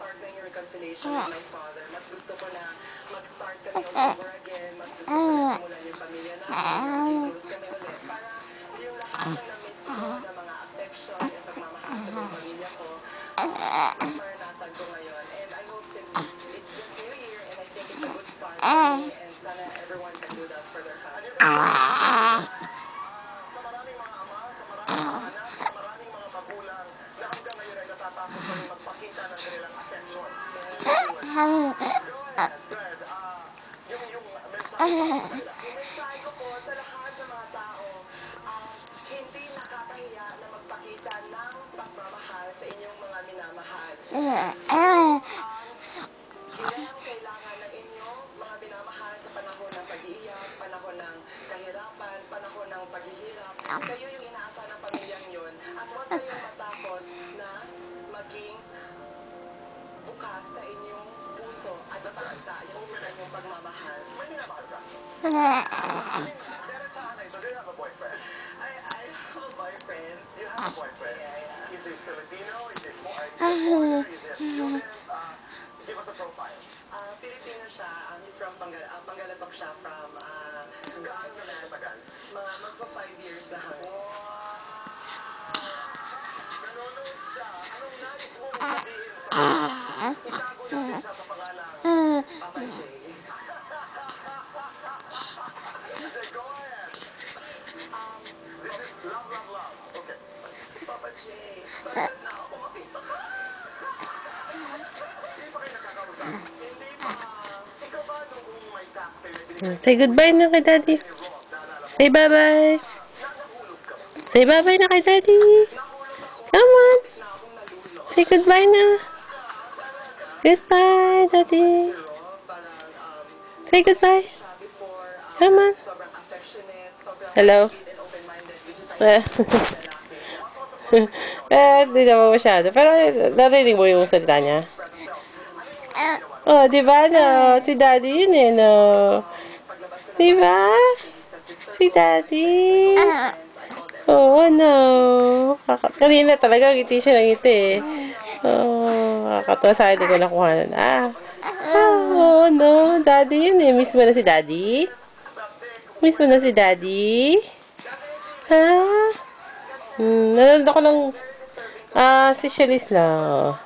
start na yung reconciliation with my father. Mas gusto ko na mag-start kami all over again. Mas gusto ko na simulan yung pamilya namin. Maging close kami ulit. Para yung lahat ng na-miss ko na mga affection at pagmamahal sa buong pamilya ko, mas maranasan ko ngayon. And I hope since it's just New Year and I think it's a good start for me and sana everyone can do that for their family. Sa maraming mga ama, sa maraming mga anak, sa maraming mga magulang na hanggang ngayon ay natatakot pa rin magpakita ng kanilang affection. Good. Yung mensahe ko po sa lahat ng mga tao, hindi nakakahiya na magpakita ng pagmamahal sa inyong mga minamahal. Kailangan ng inyong mga minamahal sa panahon ng pag-iiyak, panahon ng kahirapan, panahon ng paghihirap. Kayo yung inaasahan ng pamilyang yun. At huwag kayong matakot na maging bukas sa inyong puso at ipakita yung inyong pagmamahal. May minamahal ka? Do you have a boyfriend? I have a boyfriend. You have a boyfriend? Yeah. Is he Filipino? Is he foreigner? Is he a student? Give us a profile. Filipino siya. He's from Pangalatok siya from gaano na natagal? Magpa 5 years na hanggang. Nanonood siya. Anong nais mo sabihin sa kanya? Itago natin siya sa pangalang Papa Jay. Say, go ahead. This is love, love, love. Okay. Papa Jay, sorry na ako makita ka. Hindi pa kayo nakakausap? Hindi pa. Ikaw ba nung may task kayo? Say goodbye na kay Daddy. Say bye-bye. Say bye-bye na kay Daddy. Come on. Say goodbye na. Goodbye, Daddy. Say goodbye. Come on. Hello. Hindi naman masyado. Pero narinig mo yung salita niya. Oh, di ba no? Si Daddy yun eh, no? Di ba? Si Daddy. Oo, no. Kanina talaga, ngiti siya ng ngiti eh. Oh, kakatawa sa akin, hindi ko nakuha na. Oo, no. Daddy yun eh. Miss mo na si Daddy? Miss mo na si Daddy? Ha? Nanonood ako ng si Cherise lang.